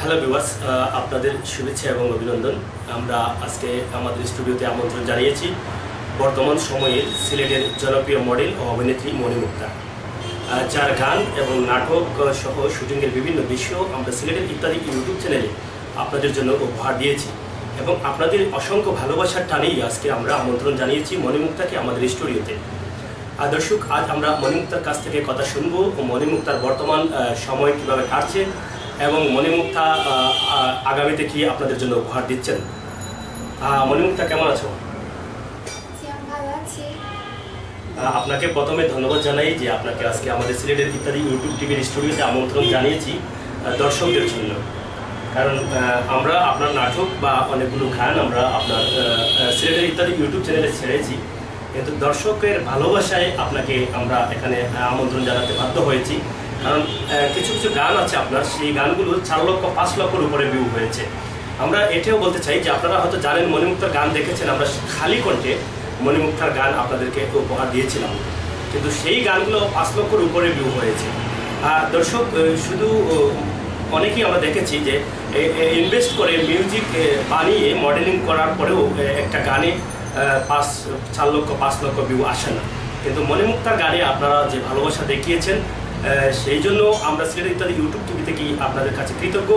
Hello viewers, আপনাদের শুভেচ্ছা এবং অভিনন্দন। আমরা আজকে আমাদের স্টুডিওতে আমন্ত্রণ জানিয়েছি বর্তমান সময়ের সিলেটের জনপ্রিয় মডেল ও অভিনেত্রী মণিমুক্তা, যার গান এবং নাটক সহ শুটিংয়ের বিভিন্ন দৃশ্য আমরা সিলেটের ইত্যাদি ইউটিউব চ্যানেলে আপনাদের জন্য উপহার দিয়েছি এবং আপনাদের অসংখ্য ভালোবাসার টানেই আজকে আমরা আমন্ত্রণ জানিয়েছি মণিমুক্তাকে আমাদের স্টুডিওতে। দর্শক, আজ আমরা মণিমুক্তার কাছ থেকে কথা শুনবো ও মণিমুক্তার বর্তমান সময় কীভাবে কাটছে এবং মণিমুক্তা আগামীতে কি আপনাদের জন্য উপহার দিচ্ছেন। মণিমুক্তা, কেমন আছো? আপনাকে প্রথমে ধন্যবাদ জানাই যে আপনাকে আজকে আমাদের সিলেটের ইত্যাদি ইউটিউব টিভির স্টুডিওতে আমন্ত্রণ জানিয়েছি দর্শকদের জন্য। কারণ আমরা আপনার নাটক বা অনেকগুলো গান আমরা আপনার সিলেটের ইত্যাদি ইউটিউব চ্যানেলে ছেড়েছি, কিন্তু দর্শকের ভালোবাসায় আপনাকে আমরা এখানে আমন্ত্রণ জানাতে বাধ্য হয়েছি। কারণ কিছু কিছু গান আছে আপনার, সেই গানগুলো 4 লক্ষ 5 লক্ষের উপরে ভিউ হয়েছে। আমরা এটাও বলতে চাই যে আপনারা হয়তো জানেন মণিমুক্তার গান দেখেছেন, আমরা খালি কণ্ঠে মণিমুক্তার গান আপনাদেরকে উপহার দিয়েছিলাম, কিন্তু সেই গানগুলো 5 লক্ষের উপরে ভিউ হয়েছে। দর্শক, শুধু অনেকেই আমরা দেখেছি যে ইনভেস্ট করে মিউজিক বানিয়ে মডেলিং করার পরেও একটা গানে 4 লক্ষ 5 লক্ষ ভিউ আসে না, কিন্তু মণিমুক্তার গানে আপনারা যে ভালোবাসা দেখিয়েছেন সেই জন্য আমরা সিলেট ইত্যাদি ইউটিউব টিভিতে কি আপনাদের কাছে কৃতজ্ঞ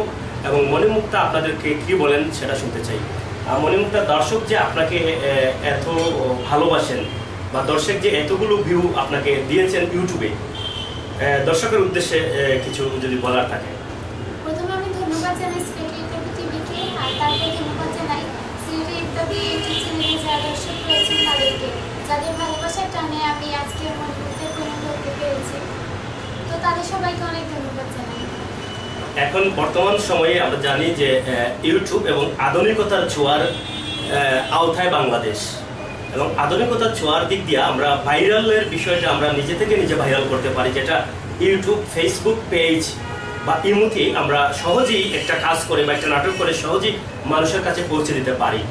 এবং মণিমুক্তা আপনাদেরকে কি বলেন সেটা শুনতে চাই। মণিমুক্তার দর্শক যে আপনাকে এত ভালোবাসেন বা দর্শক যে এতগুলো ভিউ আপনাকে দিয়েছেন ইউটিউবে, দর্শকের উদ্দেশ্যে কিছু যদি বলার থাকে। প্রথমে আমি ধন্যবাদ জানাই সিলেট ইত্যাদি টিভিকে, আর তারপরে ধন্যবাদ জানাই সিলেট ইত্যাদি ইউটিউব চ্যানেলে যারা দর্শক রয়েছেন তাদেরকে, যাদের ভালোবাসার টানে আমি আজকে মণিমুক্তার প্রেমে ধরতে পেরেছি। তো তাদের সবাইকে অনেক ধন্যবাদ জানাই। এখন বর্তমান সময়ে আমরা জানি যে ইউটিউব এবং আধুনিকতার ছোঁয়ার আওতায় বাংলাদেশ, এবং আধুনিকতার ছোঁয়ার দিক দিয়ে আমরা ভাইরালের বিষয়টা আমরা নিজে থেকে নিজে ভাইরাল করতে পারি, যেটা ইউটিউব, ফেসবুক পেজ বা ইমুতে আমরা সহজেই একটা কাজ করে বা একটা নাটক করে সহজেই মানুষের কাছে পৌঁছে দিতে পারি।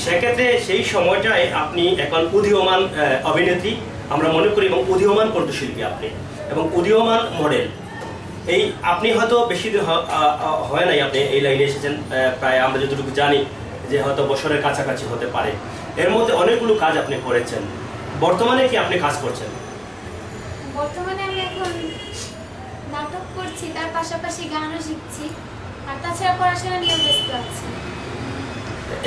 সেক্ষেত্রে সেই সময়টায় আপনি এখন উদীয়মান অভিনেত্রী আমরা মনে করি, এবং উদীয়মান কণ্ঠশিল্পী আপনি, এবং উদীয়মান মডেল। এই আপনি হয়তো বেশি দিন হয় নাই আপনি এই লাইনে এসেছেন, প্রায় আমরা যতটুকু জানি যে হয়তো বছরের কাছাকাছি হতে পারে। এর মধ্যে অনেকগুলো কাজ আপনি করেছেন। বর্তমানে কি আপনি কাজ করছেন? বর্তমানে আমি এখন নাটক করছি, তার পাশাপাশি গানও শিখছি, আর তাছাড়া পড়াশোনা নিয়ে ব্যস্ত আছি।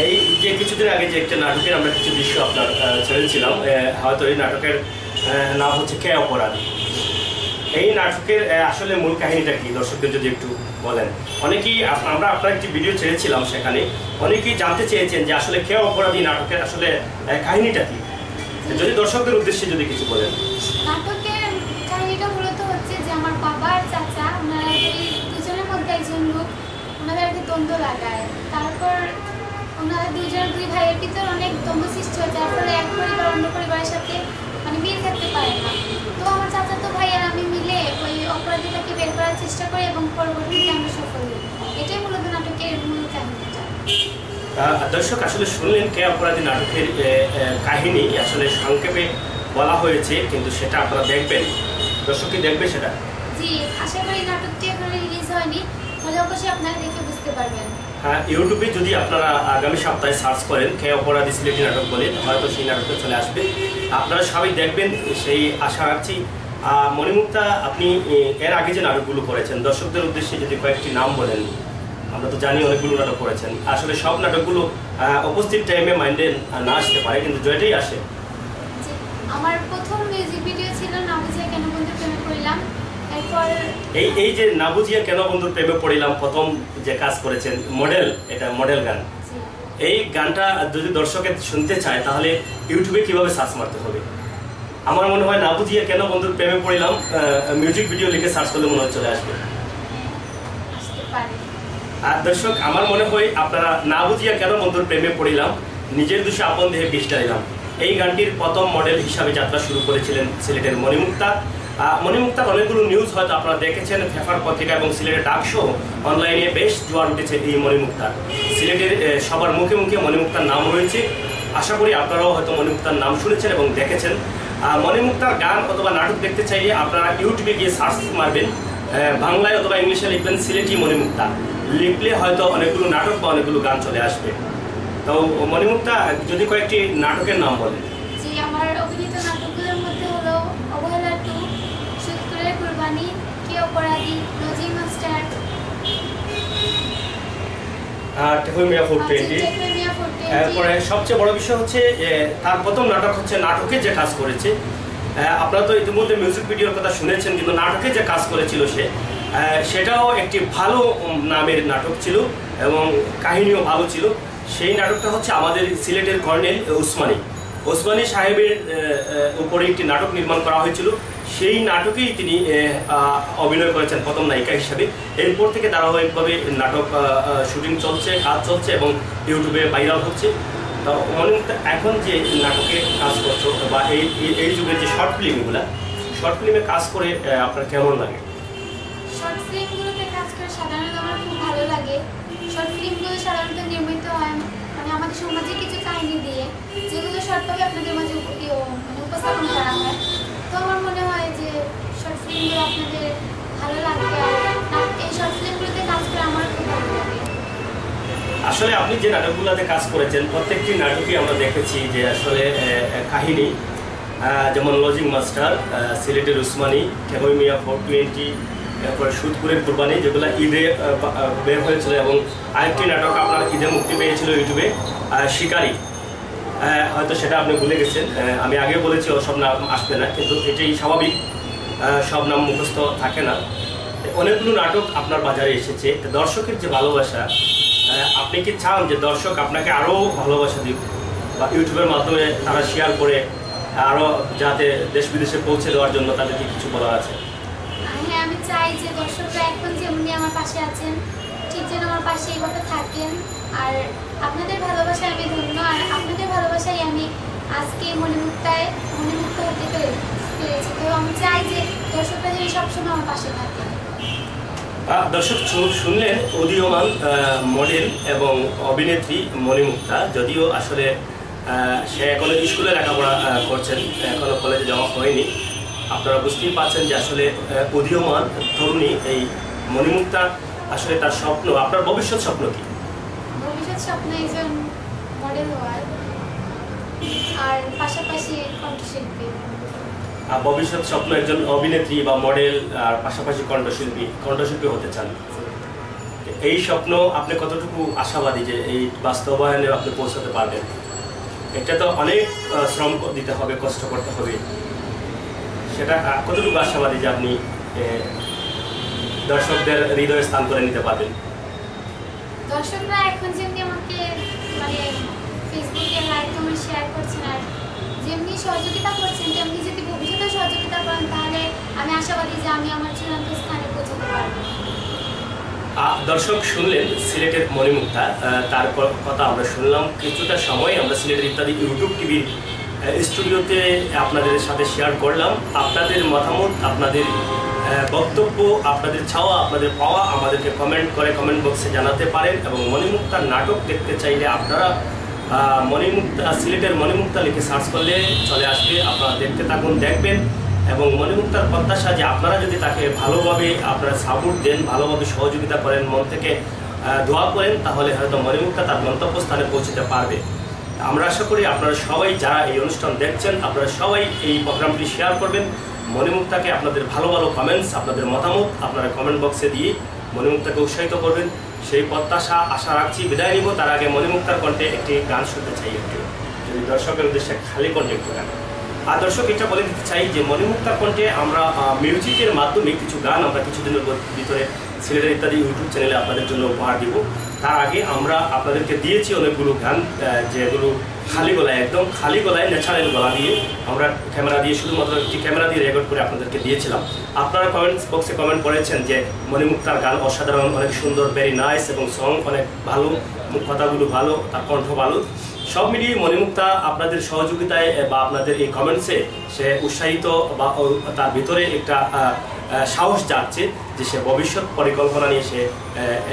এই যে কিছুদিন আগে যে একটা নাটকের আমরা কিছু দৃশ্য আপনার ছেড়েছিলাম, হয়তো এই নাটকের নাম হচ্ছে কে অপরাধী। এই নাটকের আসলে মূল কাহিনীটা কি দর্শকদের যদি একটু বলেন। অনেকেই আমরা আপনার একটি ভিডিও ছেড়েছিলাম, সেখানে অনেকেই জানতে চেয়েছেন যে আসলে কে অপরাধী নাটকের আসলে কাহিনীটা কি, যদি দর্শকদের উদ্দেশ্যে যদি কিছু বলেন। নাটকের কাহিনীটা মূলত হচ্ছে যে আমার বাবা আর চাচা, ওনারা দুজনের মধ্যে একজন লোক ওনাদের আর কি দ্বন্দ্ব লাগায়। তারপর ওনারা দুই ভাইয়ের ভিতর অনেক দ্বন্দ্ব সৃষ্টি হয়, যার ফলে এক পরিবার অন্য পরিবারের সাথে মিল থাকতে পারে না। তো আমার চাচাতো ভাই আর আমি মিলে ওই অপরাধীটাকে বের করার চেষ্টা করি এবং পরবর্তীতে আমরা সফল হই। এটাই মূলত নাটকের মূল কাহিনীটা। দর্শক আসলে শুনলেন কে অপরাধী নাটকের কাহিনী, আসলে সংক্ষেপে বলা হয়েছে, কিন্তু সেটা আপনারা দেখবেন, দর্শক কি দেখবে সেটা? জি, আশা করি নাটকটি এখনো রিলিজ হয়নি, তাহলে অবশ্যই আপনারা দেখে বুঝতে পারবেন। হ্যাঁ, ইউটিউবে যদি আপনারা আগামী সপ্তাহে সার্চ করেন কে অপরাধী সিলেটি নাটক বলে, হয়তো সেই নাটকটা চলে আসবে, আপনারা সবাই দেখবেন সেই আশা রাখছি। মণিমুক্তা, আপনি এর আগে যে নাটকগুলো করেছেন দর্শকদের উদ্দেশ্যে যদি কয়েকটি নাম বলেন। আমরা তো জানি অনেকগুলো নাটক করেছেন, আসলে সব নাটকগুলো উপস্থিত টাইমে মাইন্ডে না আসতে পারে, কিন্তু যেটাই আসে। আমার প্রথম মিউজিক ভিডিও ছিল না বুঝিয়া কেন বন্ধুর প্রেমে পড়লাম। এরপর এই যে না বুঝিয়া কেন বন্ধুর প্রেমে পড়িলাম, প্রথম যে কাজ করেছেন মডেল, এটা মডেল গান। এই গানটা যদি দর্শকের শুনতে চায় তাহলে ইউটিউবে কিভাবে সার্চ মারতে হবে? আমার মনে হয় না বুঝিয়া কেন বন্ধুর প্রেমে পড়িলাম মিউজিক ভিডিও লিখে সার্চ করলে মনে হয় চলে আসবে। আর দর্শক, আমার মনে হয় আপনারা না বুঝিয়া কেন বন্ধুর প্রেমে পড়িলাম নিজের দোষে আপন দেহে বিষ ঢালিলাম, এই গানটির প্রথম মডেল হিসাবে যাত্রা শুরু করেছিলেন সিলেটের মণিমুক্তা। মণিমুক্তার অনেকগুলো নিউজ হয়তো আপনারা দেখেছেন, পেপার পত্রিকা এবং সিলেটের ডাকসহ অনলাইনে বেশ জোয়ার উঠেছে এই মণিমুক্তার। সিলেটের সবার মুখে মুখে মণিমুক্তার নাম রয়েছে, আশা করি আপনারাও হয়তো মণিমুক্তার নাম শুনেছেন এবং দেখেছেন। মণিমুক্তার গান অথবা নাটক দেখতে চাইলে আপনারা ইউটিউবে গিয়ে সার্চ মারবেন বাংলায় অথবা ইংলিশে লিখবেন সিলেটি মণিমুক্তা, লিখলে হয়তো অনেকগুলো নাটক বা অনেকগুলো গান চলে আসবে। তো মণিমুক্তা যদি কয়েকটি নাটকের নাম বলেন। জি, আমার অভিনীত নাটকগুলোর মধ্যে হলো অবহেলা 2, সুৎকুরের কুরবানি, কে অপরাধী, লজিং মাস্টার, টেকই মিয়া 420। এরপরে সবচেয়ে বড় বিষয় হচ্ছে তার প্রথম নাটক হচ্ছে নাটকে যে কাজ করেছে। আপনারা তো ইতিমধ্যে মিউজিক ভিডিওর কথা শুনেছেন, কিন্তু নাটকে যে কাজ করেছিল সেটাও একটি ভালো নামের নাটক ছিল এবং কাহিনীও ভালো ছিল। সেই নাটকটা হচ্ছে আমাদের সিলেটের কর্নেল ওসমানী সাহেবের উপরে একটি নাটক নির্মাণ করা হয়েছিল। সেই নাটকেই তিনি অভিনয় করেছেন প্রথম নায়িকা হিসাবে। এরপর থেকে ধারাবাহিকভাবে নাটক শুটিং চলছে, কাজ চলছে এবং ইউটিউবে ভাইরাল হচ্ছে। তো মণিমুক্তা এখন যে নাটকে কাজ করছো বা এই যুগের যে শর্ট ফিল্মে কাজ করে আপনার কেমন লাগে? শর্ট ফিল্মগুলোতে কাজ করে সাধারণত আমার খুব ভালো লাগে। শর্ট ফিল্মগুলো সাধারণত নির্মিত হয় মানে আমাদের সমাজে কিছু কাহিনী দিয়ে, যেগুলো শর্টভাবে আপনাদের মাঝে উপস্থাপন করা হয়। তো আমার মনে হয় যে শর্ট ফিল্মগুলো আপনাদের ভালো লাগবে, আর এই শর্ট ফিল্মগুলোতে কাজ করে আমার খুব ভালো লাগে। আসলে আপনি যে নাটকগুলোতে কাজ করেছেন প্রত্যেকটি নাটকই আমরা দেখেছি যে আসলে কাহিনী, যেমন লজিং মাস্টার, সিলেটের উসমানী, টেকই মিয়া 420, এরপরে সুৎকুরের কুরবানি, যেগুলো ঈদে বের হয়েছিল, এবং আরেকটি নাটক আপনার ঈদে মুক্তি পেয়েছিল ইউটিউবে, শিকারি। হয়তো সেটা আপনি ভুলে গেছেন, আমি আগে বলেছি সব নাম আসবে না, কিন্তু এটাই স্বাভাবিক, সব নাম মুখস্থ থাকে না। অনেকগুলো নাটক আপনার বাজারে এসেছে। দর্শকের যে ভালোবাসা, আপনি কি চান যে দর্শক আপনাকে আরও ভালোবাসা দিক বা ইউটিউবের মাধ্যমে তারা শেয়ার করে আরও যাতে দেশ বিদেশে পৌঁছে দেওয়ার জন্য তাদেরকে কিছু বলার আছে? হ্যাঁ, আমি চাই যে দর্শকরা এখন যেমনি আমার পাশে আছেন ঠিক যেন আমার পাশে এইভাবে থাকেন। আর আপনাদের ভালোবাসায় আমি ধন্য, আর আপনাদের ভালোবাসায় আমি আজকে মণিমুক্ত হতে পেরেছি। তো আমি চাই যে দর্শকরা যেন সবসময় আমার পাশে থাকে। দর্শক শুনলেন উদীয়মান মডেল এবং অভিনেত্রী মণিমুক্তা। যদিও আসলে সে এখনো স্কুলে লেখাপড়া করছেন, এখনো কলেজে যাওয়া হয়নি। আপনারা বুঝতেই পারছেন যে আসলে উদীয়মান তরুণী এই মণিমুক্তা, আসলে তার স্বপ্ন, আপনার ভবিষ্যৎ স্বপ্ন কি? ভবিষ্যৎ স্বপ্ন একজন মডেল হওয়ার, আর পাশাপাশি কণ্ঠশিল্পী। ভবিষ্যৎ স্বপ্ন একজন অভিনেত্রী বা মডেল, আর পাশাপাশি কণ্ঠশিল্পী হতে চান। এই স্বপ্ন আপনি কতটুকু আশাবাদী যে এই বাস্তবায়নে আপনি পৌঁছাতে পারবেন? এটা তো অনেক শ্রম দিতে হবে, কষ্ট করতে হবে, সেটা কতটুকু আশাবাদী যে আপনি দর্শকদের হৃদয়ে স্থান করে নিতে পারবেন? দর্শকরা এখন যেমনি আমাকে মানে ফেসবুকে লাইক কমেন্ট শেয়ার করছেন আর যেমনি সহযোগিতা করছেন, তেমনি যদি ভবিষ্যতে সহযোগিতা করেন তাহলে আমি আশাবাদী যে আমি আমার চূড়ান্ত স্থানে পৌঁছাতে পারবো। দর্শক শুনলেন সিলেটের মণিমুক্তা, তার কথা আমরা শুনলাম। কিছুটা সময় আমরা সিলেটের ইত্যাদি ইউটিউব টিভির স্টুডিওতে আপনাদের সাথে শেয়ার করলাম। আপনাদের মতামত, আপনাদের বক্তব্য, আপনাদের চাওয়া, আপনাদের পাওয়া আমাদেরকে কমেন্ট বক্সে জানাতে পারেন। এবং মণিমুক্তার নাটক দেখতে চাইলে আপনারা সিলেটের মণিমুক্তা লিখে সার্চ করলে চলে আসবে। আপনারা দেখতে থাকুন, দেখবেন। এবং মণিমুক্তার প্রত্যাশা যে আপনারা যদি তাকে ভালোভাবে আপনারা সাপোর্ট দেন, ভালোভাবে সহযোগিতা করেন, মন থেকে দোয়া করেন, তাহলে হয়তো মণিমুক্তা তার গন্তব্যস্থানে পৌঁছতে পারবে। আমরা আশা করি আপনারা সবাই যারা এই অনুষ্ঠান দেখছেন, আপনারা সবাই এই প্রোগ্রামটি শেয়ার করবেন। মণিমুক্তাকে আপনাদের ভালো কমেন্টস, আপনাদের মতামত আপনারা কমেন্ট বক্সে দিয়ে মণিমুক্তাকে উৎসাহিত করবেন, সেই প্রত্যাশা আশা রাখছি। বিদায় নিব, তার আগে মণিমুক্তার কণ্ঠে একটি গান শুনতে চাই, একটু যদি দর্শকের উদ্দেশ্যে খালি কণ্ঠে একটু গান। আর দর্শক এটা বলে দিতে চাই যে মণিমুক্তার কণ্ঠে আমরা মিউজিকের মাধ্যমে কিছু গান আমরা কিছুদিনের ভিতরে সিলেটের ইত্যাদি ইউটিউব চ্যানেলে আপনাদের জন্য উপহার দিব। তার আগে আমরা আপনাদেরকে দিয়েছি অনেকগুলো গান, যেগুলো খালি গলায়, একদম খালি গলায় ন্যাচারাল গলা দিয়ে আমরা ক্যামেরা দিয়ে, শুধুমাত্র একটি ক্যামেরা দিয়ে রেকর্ড করে আপনাদেরকে দিয়েছিলাম। আপনারা কমেন্টস বক্সে কমেন্ট করেছেন যে মণিমুক্তার গান অসাধারণ, অনেক সুন্দর, ভেরি নাইস, এবং সং অনেক ভালো, কথাগুলো ভালো, তার কণ্ঠ ভালো। সব মিলিয়ে মণিমুক্তা আপনাদের সহযোগিতায় বা আপনাদের এই কমেন্টসে সে উৎসাহিত, বা তার ভিতরে একটা সাহস যাচ্ছে যে সে ভবিষ্যৎ পরিকল্পনা নিয়ে সে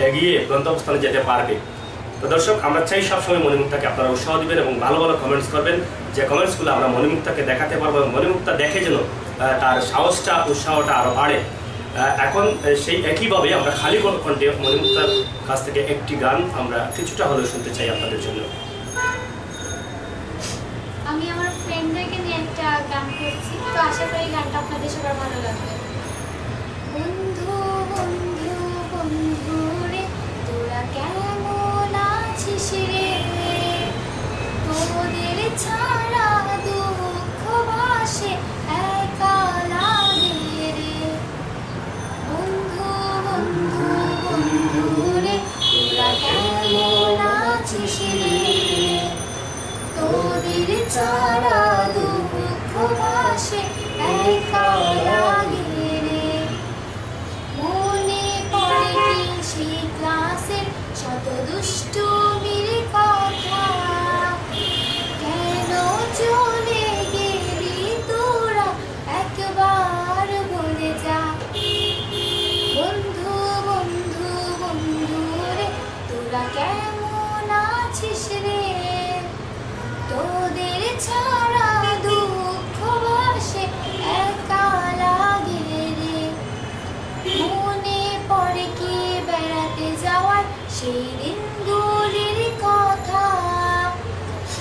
এগিয়ে গন্তব্যস্থানে যেতে পারবে। তো দর্শক, আমরা চাই সবসময় মণিমুক্তাকে আপনারা উৎসাহ দিবেন এবং ভালো কমেন্টস করবেন, যে কমেন্টসগুলো আমরা মণিমুক্তাকে দেখাতে পারবো এবং মণিমুক্তা দেখে যেন তার সাহসটা, উৎসাহটা আরও বাড়ে। এখন সেই একইভাবে আমরা খালি কণ্ঠে মণিমুক্তার কাছ থেকে একটি গান আমরা কিছুটা হলেও শুনতে চাই আপনাদের জন্য। আমি আমার ফ্রেন্ডদেরকে নিয়ে একটা গান করছি, তো আশা করি গানটা আপনাদের সবার ভালো লাগবে। বন্ধু বন্ধু বন্ধু রে, তোরা কেমন আছিস রে, তোদের ছাড়া দুঃখ ভাসে একা লাগে রে। বন্ধু বন্ধু বন্ধু রে, তোরা কেমন আছিস রে, তোদের ছাড়া দুঃখ ভাসে একা লাগে রে। মনে পড়ে কি সেই ক্লাসের শত দুষ্টুমির কথা, কেন চলে গেলি তোরা একবার বলে যা। বন্ধু বন্ধু বন্ধু রে, তোরা কেমন আছিস রে, তোদের ছাড়া দুঃখ ভাসে একা লাগে রে। মনে পড়ে কি বেড়াতে যাওয়ার সেই দিনগুলির কথা,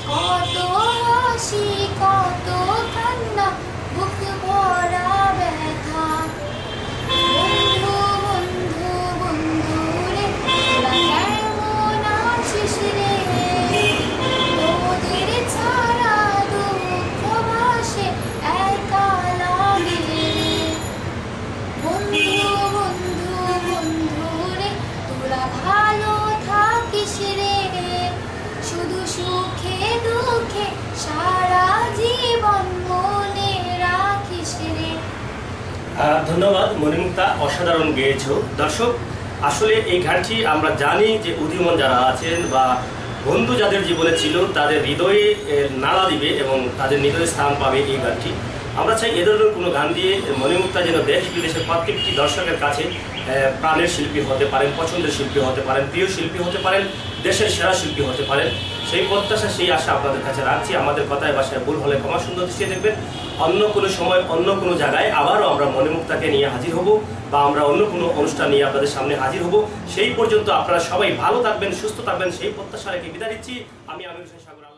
কত হাসি কত কান্না বুক ভরা ব্যথা। বন্ধু বন্ধু বন্ধু রে, তোরা কেমন আছিস রে, তোদের ছাড়া দুঃখ ভাসে একা লাগে রে। বন্ধু বন্ধু বন্ধু রে, তোরা ভালো থাকিস রে, শুধু সুখে দুঃখে সারা জীবন মনে রাখিস রে। ধন্যবাদ মণিমুক্তা, অসাধারণ গেয়েছো। দর্শক, আসলে এই গানটি আমরা জানি যে উদীয়মান যারা আছেন বা বন্ধু যাদের জীবনে ছিল তাদের হৃদয়ে নাড়া দিবে এবং তাদের হৃদয়ে স্থান পাবে এই গানটি। আমরা চাই এ ধরনের কোনো গান দিয়ে মণিমুক্তা যেন দেশ বিদেশের প্রত্যেকটি দর্শকের কাছে প্রাণের শিল্পী হতে পারেন, পছন্দের শিল্পী হতে পারেন, প্রিয় শিল্পী হতে পারেন, দেশের সেরা শিল্পী হতে পারেন। সেই প্রত্যাশা, সেই আশা আপনাদের কাছে রাখছি। আমাদের কথায় বাসায় ভুল হলে ক্ষমা সুন্দর দৃষ্টিতে দেখবেন। অন্য কোনো সময় অন্য কোনো জায়গায় আবারও আমরা মণিমুক্তাকে নিয়ে হাজির হব বা আমরা অন্য কোনো অনুষ্ঠান নিয়ে আপনাদের সামনে হাজির হব। সেই পর্যন্ত আপনারা সবাই ভালো থাকবেন, সুস্থ থাকবেন, সেই প্রত্যাশা রেখে বিদায় দিচ্ছি। আমি আমির হোসেন সাগর।